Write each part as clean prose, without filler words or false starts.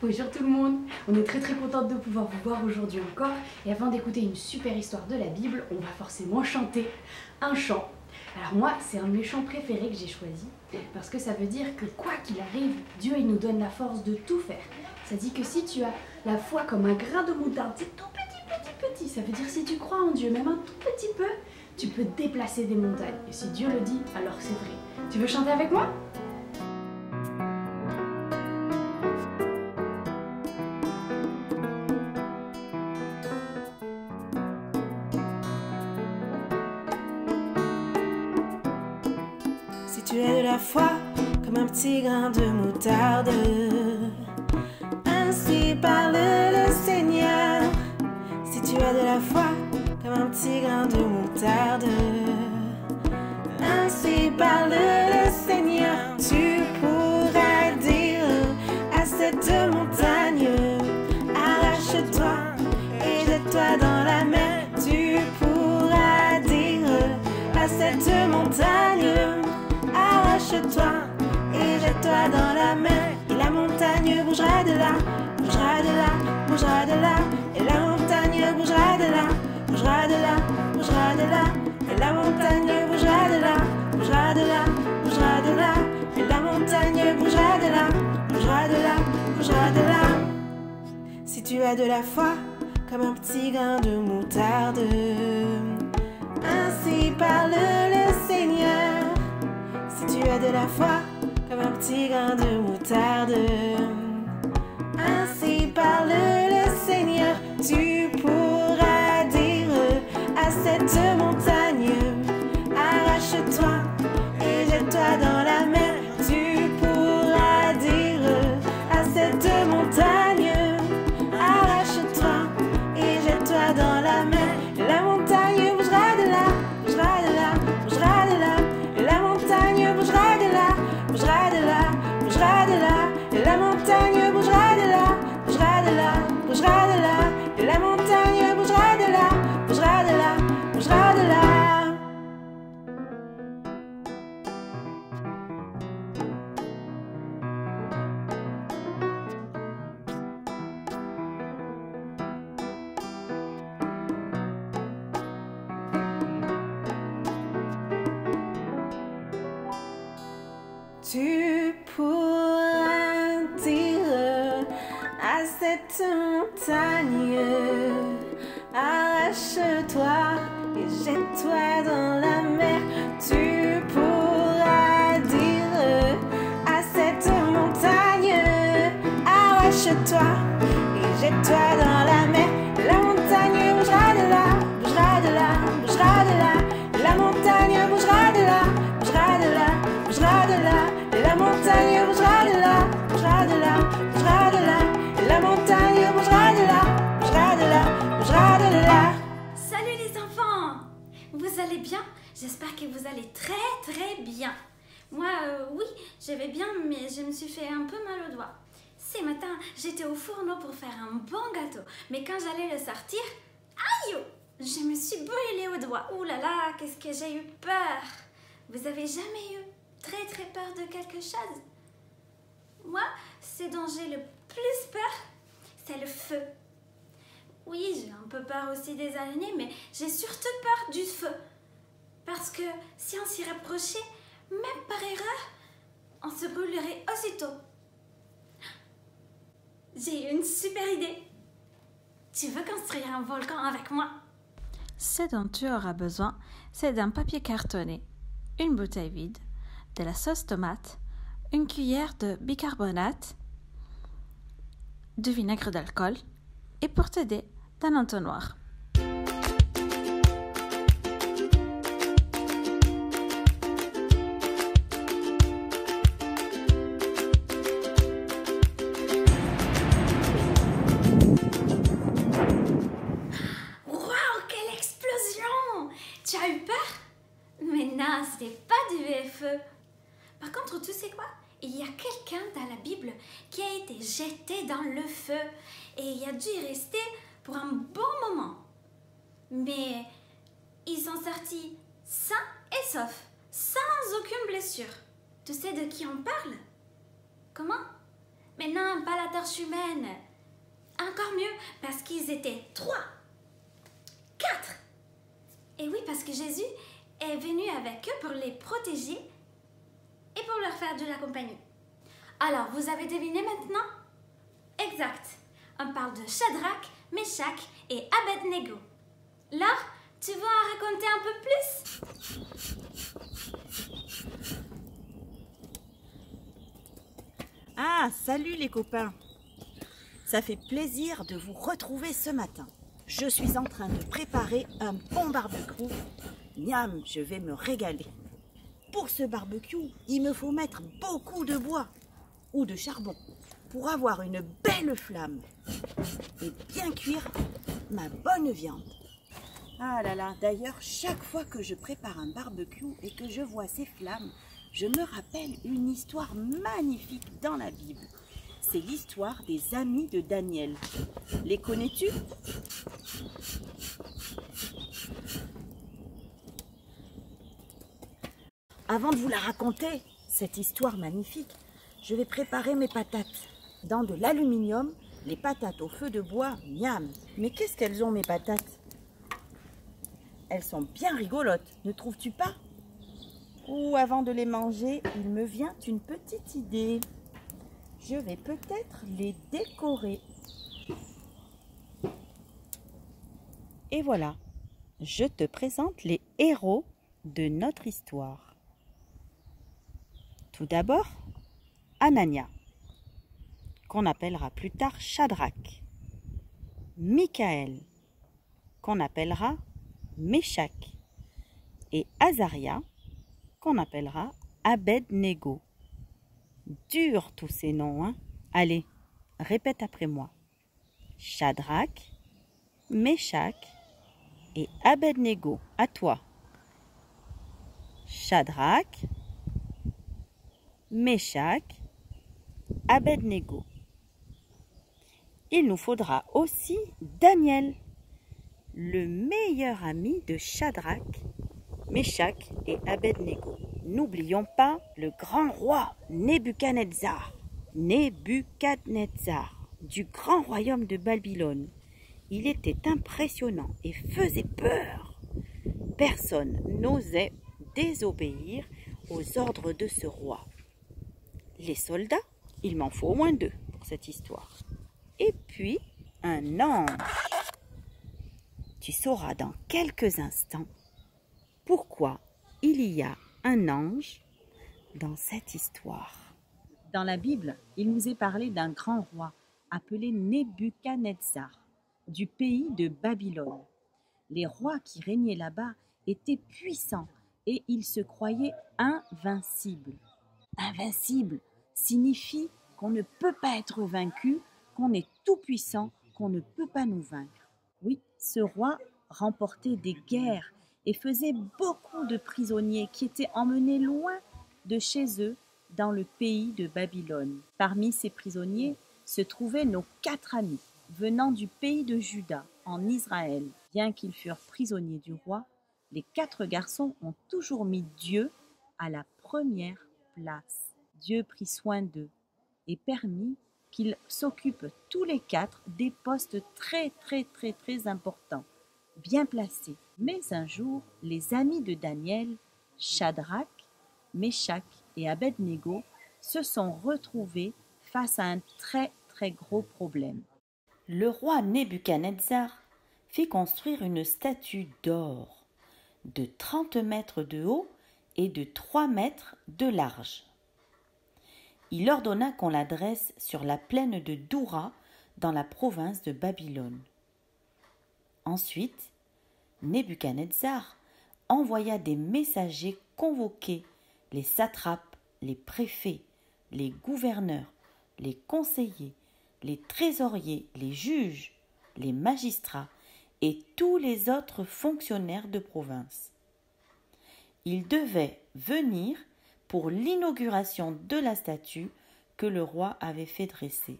Bonjour tout le monde, on est très contente de pouvoir vous voir aujourd'hui encore et avant d'écouter une super histoire de la Bible, on va forcément chanter un chant. Alors moi, c'est un de mes chants préférés que j'ai choisi parce que ça veut dire que quoi qu'il arrive, Dieu il nous donne la force de tout faire. Ça dit que si tu as la foi comme un grain de moutarde, c'est tout petit, ça veut dire si tu crois en Dieu, même un tout petit peu, tu peux déplacer des montagnes. Et si Dieu le dit, alors c'est vrai. Tu veux chanter avec moi ? Si tu as de la foi comme un petit grain de moutarde, ainsi parle le Seigneur. Si tu as de la foi comme un petit grain de moutarde, ainsi parle le Seigneur. Tu pourras dire à cette montagne, arrache-toi et jette-toi dans la mer. Tu pourras dire à cette montagne, arrache-toi et jette-toi dans la mer. Et la montagne bougera de là, bougera de là, bougera de là. Et la montagne bougera de là, bougera de là, bougera de là. Et la montagne bougera de là, bougera de là, bougera de là. Et la montagne bougera de là, bougera de là, bougera de là. Si tu as de la foi comme un petit grain de moutarde, ainsi parle le Seigneur. Si tu as de la foi comme un petit grain de moutarde, ainsi parle le Seigneur. Tu pourras dire à cette montagne, arrache-toi et jette-toi dans la mer. Tu pourras dire à cette montagne, arrache-toi et jette-toi dans la mer. La montagne bougera de là, bougera de là, bougera de là. La montagne bougera de là, bougera de là, bougera de là. La montagne bougera de là, bougera de là, bougera de là. La montagne bougera de là, bougera de là, bougera de là. Tu pourras dire à cette montagne, arrache-toi et jette-toi dans la mer. Tu pourras dire à cette montagne, arrache-toi et jette-toi dans la mer. La montagne bougera de là, bougera de là, bougera de là. La montagne bougera de là, bougera de là, bougera de là. La montagne bougera de là, bougera de là, bougera de là. La montagne bougera de là, bougera de là, bougera de là. Salut les enfants! Vous allez bien? J'espère que vous allez très bien. Moi, oui, je vais bien, mais je me suis fait un peu mal au doigt. Ce matin, j'étais au fourneau pour faire un bon gâteau, mais quand j'allais le sortir, aïe! Je me suis brûlée au doigt. Ouh là là, qu'est-ce que j'ai eu peur! Vous avez jamais eu très peur de quelque chose? Moi, ce dont j'ai le plus peur, c'est le feu. Oui, j'ai un peu peur aussi des araignées, mais j'ai surtout peur du feu. Parce que si on s'y rapprochait, même par erreur, on se brûlerait aussitôt. J'ai une super idée. Tu veux construire un volcan avec moi? Ce dont tu auras besoin, c'est d'un papier cartonné, une bouteille vide, de la sauce tomate, une cuillère de bicarbonate, du vinaigre d'alcool et pour t'aider, d'un entonnoir. Waouh, quelle explosion! Tu as eu peur? Mais non, c'était pas du vrai feu. Par contre, tu sais quoi? Il y a quelqu'un dans la Bible qui a été jeté dans le feu et il a dû y rester pour un bon moment. Mais ils sont sortis sains et saufs, sans aucune blessure. Tu sais de qui on parle? Comment? Mais non, pas la torche humaine. Encore mieux, parce qu'ils étaient 3, 4. Et oui, parce que Jésus est venu avec eux pour les protéger et pour leur faire de la compagnie. Alors, vous avez deviné maintenant? Exact. On parle de Shadrach, Meshach et Abednego. Laure, tu veux en raconter un peu plus? Ah, salut les copains! Ça fait plaisir de vous retrouver ce matin. Je suis en train de préparer un bon barbecue. Miam, je vais me régaler. Pour ce barbecue, il me faut mettre beaucoup de bois ou de charbon pour avoir une belle flamme et bien cuire ma bonne viande. Ah là là, d'ailleurs, chaque fois que je prépare un barbecue et que je vois ces flammes, je me rappelle une histoire magnifique dans la Bible. C'est l'histoire des amis de Daniel. Les connais-tu? Avant de vous la raconter, cette histoire magnifique, je vais préparer mes patates. Dans de l'aluminium, les patates au feu de bois, miam. Mais qu'est-ce qu'elles ont mes patates? Elles sont bien rigolotes, ne trouves-tu pas? Ou avant de les manger, il me vient une petite idée. Je vais peut-être les décorer. Et voilà, je te présente les héros de notre histoire. Tout d'abord, Anania, qu'on appellera plus tard Shadrach. Michaël, qu'on appellera Meshach. Et Azaria, qu'on appellera Abednego. Dur tous ces noms, hein? Allez, répète après moi. Shadrach, Meshach et Abednego. À toi. Shadrach, Meshach, Abednego. Il nous faudra aussi Daniel, le meilleur ami de Shadrach, Meshach et Abednego. N'oublions pas le grand roi Nebuchadnezzar. Nebuchadnezzar, du grand royaume de Babylone. Il était impressionnant et faisait peur. Personne n'osait désobéir aux ordres de ce roi. Les soldats, il m'en faut au moins 2 pour cette histoire. Et puis, un ange. Tu sauras dans quelques instants pourquoi il y a un ange dans cette histoire. Dans la Bible, il nous est parlé d'un grand roi appelé Nebuchadnezzar, du pays de Babylone. Les rois qui régnaient là-bas étaient puissants et ils se croyaient invincibles. Invincible signifie qu'on ne peut pas être vaincu, qu'on est tout puissant, qu'on ne peut pas nous vaincre. Oui, ce roi remportait des guerres et faisait beaucoup de prisonniers qui étaient emmenés loin de chez eux dans le pays de Babylone. Parmi ces prisonniers se trouvaient nos 4 amis venant du pays de Juda en Israël. Bien qu'ils furent prisonniers du roi, les 4 garçons ont toujours mis Dieu à la première place. Dieu prit soin d'eux et permit qu'ils s'occupent tous les 4 des postes très importants, bien placés. Mais un jour, les amis de Daniel, Shadrach, Meshach et Abednego, se sont retrouvés face à un très gros problème. Le roi Nebuchadnezzar fit construire une statue d'or de 30 mètres de haut et de 3 mètres de large. Il ordonna qu'on la dresse sur la plaine de Doura dans la province de Babylone. Ensuite, Nebuchadnezzar envoya des messagers convoquer les satrapes, les préfets, les gouverneurs, les conseillers, les trésoriers, les juges, les magistrats et tous les autres fonctionnaires de province. Ils devaient venir pour l'inauguration de la statue que le roi avait fait dresser.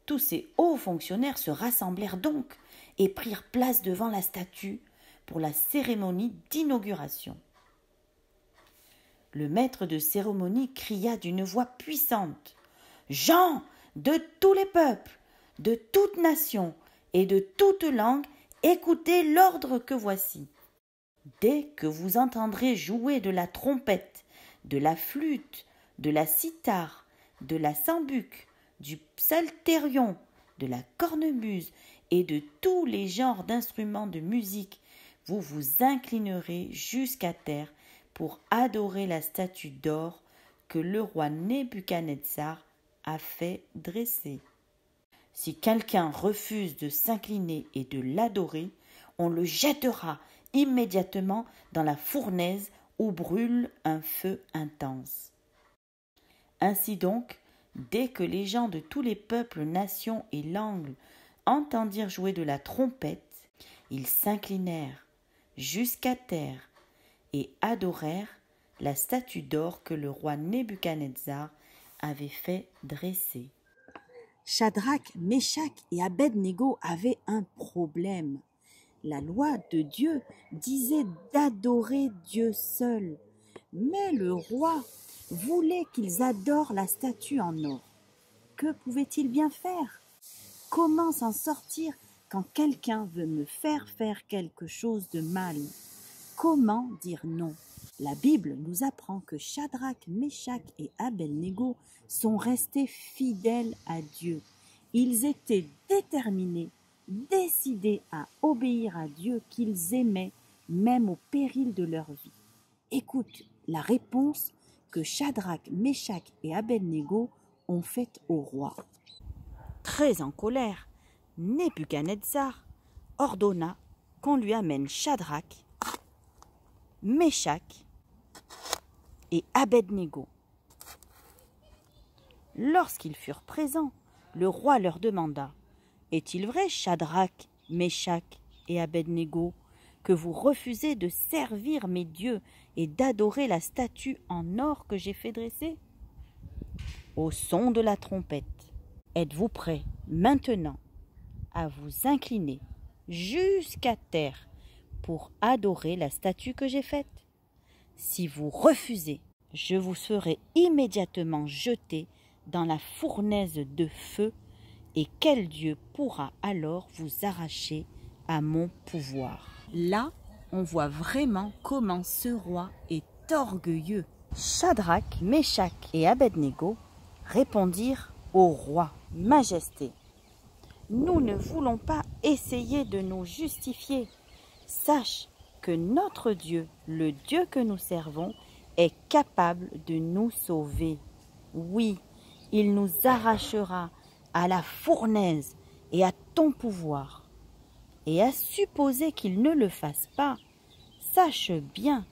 Tous ces hauts fonctionnaires se rassemblèrent donc et prirent place devant la statue pour la cérémonie d'inauguration. Le maître de cérémonie cria d'une voix puissante : Gens de tous les peuples, de toutes nations et de toutes langues, écoutez l'ordre que voici. Dès que vous entendrez jouer de la trompette, de la flûte, de la cithare, de la sambuc, du psalterion, de la cornemuse et de tous les genres d'instruments de musique, vous vous inclinerez jusqu'à terre pour adorer la statue d'or que le roi Nebuchadnezzar a fait dresser. Si quelqu'un refuse de s'incliner et de l'adorer, on le jettera immédiatement dans la fournaise où brûle un feu intense. Ainsi donc, dès que les gens de tous les peuples, nations et langues entendirent jouer de la trompette, ils s'inclinèrent jusqu'à terre et adorèrent la statue d'or que le roi Nebuchadnezzar avait fait dresser. Shadrach, Meshach et Abed-Négo avaient un problème. La loi de Dieu disait d'adorer Dieu seul, mais le roi voulait qu'ils adorent la statue en or. Que pouvaient-ils bien faire? Comment s'en sortir quand quelqu'un veut me faire quelque chose de mal? Comment dire non? La Bible nous apprend que Shadrach, Meshach et Abed-Négo sont restés fidèles à Dieu. Ils étaient déterminés, décidés à obéir à Dieu qu'ils aimaient, même au péril de leur vie. Écoute la réponse que Shadrach, Meshach et Abed-Négo ont faite au roi. Très en colère, Nebuchadnezzar ordonna qu'on lui amène Shadrach, Meshach et Abed-Négo. Lorsqu'ils furent présents, le roi leur demanda: « Est-il vrai, Shadrach, Meshach et Abed-Négo, que vous refusez de servir mes dieux et d'adorer la statue en or que j'ai fait dresser? Au son de la trompette, êtes-vous prêts maintenant à vous incliner jusqu'à terre pour adorer la statue que j'ai faite? Si vous refusez, je vous ferai immédiatement jeter dans la fournaise de feu, et quel Dieu pourra alors vous arracher à mon pouvoir? » Là, on voit vraiment comment ce roi est orgueilleux. Shadrach, Meshach et Abed-Négo répondirent au roi: « Majesté, nous ne voulons pas essayer de nous justifier. Sache que notre Dieu, le Dieu que nous servons, est capable de nous sauver. Oui, il nous arrachera à la fournaise et à ton pouvoir. Et à supposer qu'il ne le fasse pas, sache bien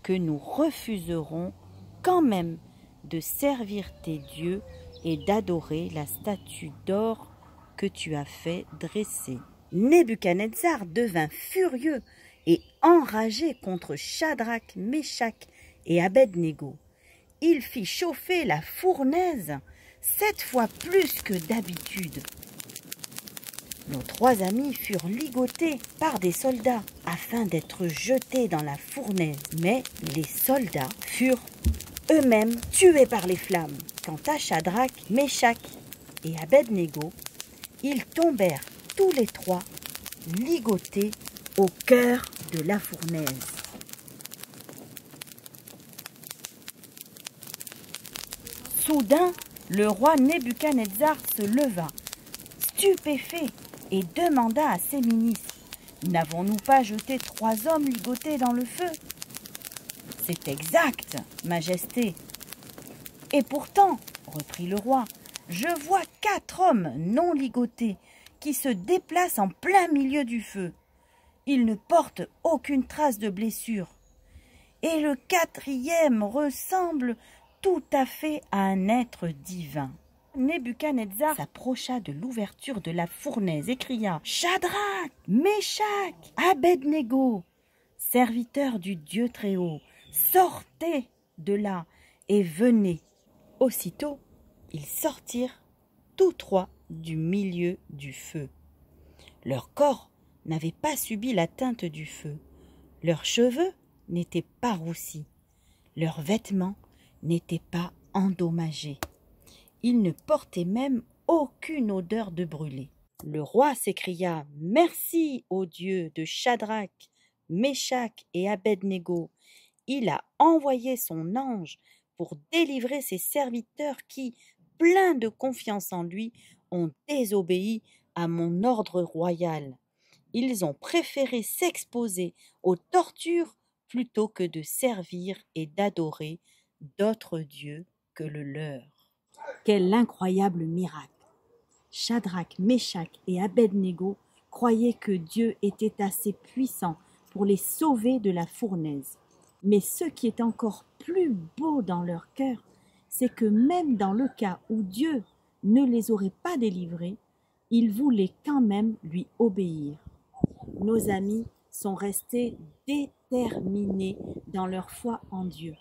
que nous refuserons quand même de servir tes dieux et d'adorer la statue d'or que tu as fait dresser. » Nebuchadnezzar devint furieux et enragé contre Shadrach, Meshach et Abed-Négo. Il fit chauffer la fournaise 7 fois plus que d'habitude. Nos 3 amis furent ligotés par des soldats afin d'être jetés dans la fournaise. Mais les soldats furent eux-mêmes tués par les flammes. Quant à Shadrach, Meshach et Abed-Négo, ils tombèrent tous les 3 ligotés au cœur de la fournaise. Soudain, le roi Nebuchadnezzar se leva, stupéfait, et demanda à ses ministres: « N'avons-nous pas jeté 3 hommes ligotés dans le feu? » « C'est exact, Majesté. »« Et pourtant, reprit le roi, je vois 4 hommes non ligotés qui se déplacent en plein milieu du feu. Ils ne portent aucune trace de blessure. Et le 4e ressemble tout à fait à un être divin. » Nebuchadnezzar s'approcha de l'ouverture de la fournaise et cria: « Shadrach, Meshach, Abed-Négo, serviteurs du Dieu Très-Haut, sortez de là et venez. » Aussitôt, ils sortirent tous 3 du milieu du feu. Leur corps n'avait pas subi l'atteinte du feu. Leurs cheveux n'étaient pas roussis. Leurs vêtements n'étaient pas endommagés. Il ne portait même aucune odeur de brûlé. Le roi s'écria « Merci, ô Dieu de Shadrach, Méshach et Abed-Négo. Il a envoyé son ange pour délivrer ses serviteurs qui, pleins de confiance en lui, ont désobéi à mon ordre royal. Ils ont préféré s'exposer aux tortures plutôt que de servir et d'adorer d'autres dieux que le leur. » Quel incroyable miracle! Shadrach, Méshach et Abed-Négo croyaient que Dieu était assez puissant pour les sauver de la fournaise. Mais ce qui est encore plus beau dans leur cœur, c'est que même dans le cas où Dieu ne les aurait pas délivrés, ils voulaient quand même lui obéir. Nos amis sont restés déterminés dans leur foi en Dieu.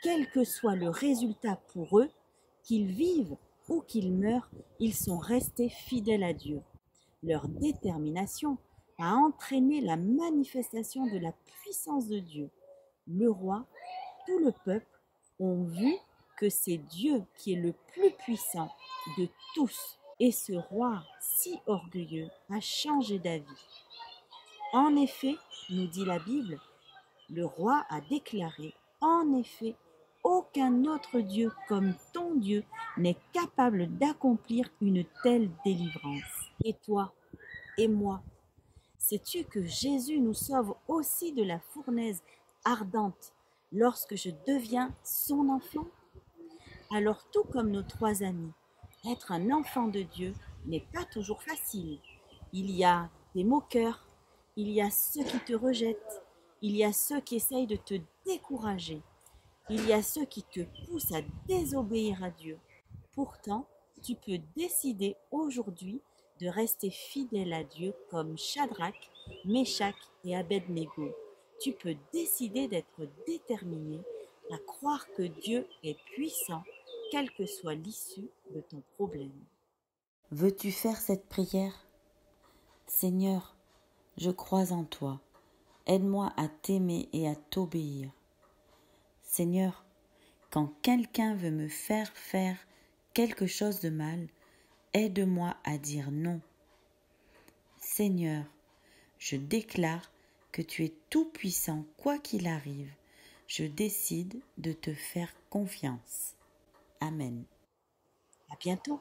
Quel que soit le résultat pour eux, qu'ils vivent ou qu'ils meurent, ils sont restés fidèles à Dieu. Leur détermination a entraîné la manifestation de la puissance de Dieu. Le roi, tout le peuple ont vu que c'est Dieu qui est le plus puissant de tous. Et ce roi si orgueilleux a changé d'avis. En effet, nous dit la Bible, le roi a déclaré « En effet, aucun autre Dieu comme ton Dieu n'est capable d'accomplir une telle délivrance. » Et toi et moi, sais-tu que Jésus nous sauve aussi de la fournaise ardente lorsque je deviens son enfant? Alors tout comme nos trois amis, être un enfant de Dieu n'est pas toujours facile. Il y a des moqueurs, il y a ceux qui te rejettent, il y a ceux qui essayent de te décourager, il y a ceux qui te poussent à désobéir à Dieu. Pourtant, tu peux décider aujourd'hui de rester fidèle à Dieu comme Shadrach, Méshach et Abed-Négo. Tu peux décider d'être déterminé à croire que Dieu est puissant, quelle que soit l'issue de ton problème. Veux-tu faire cette prière? Seigneur, je crois en toi. Aide-moi à t'aimer et à t'obéir. Seigneur, quand quelqu'un veut me faire quelque chose de mal, aide-moi à dire non. Seigneur, je déclare que tu es tout-puissant quoi qu'il arrive. Je décide de te faire confiance. Amen. À bientôt.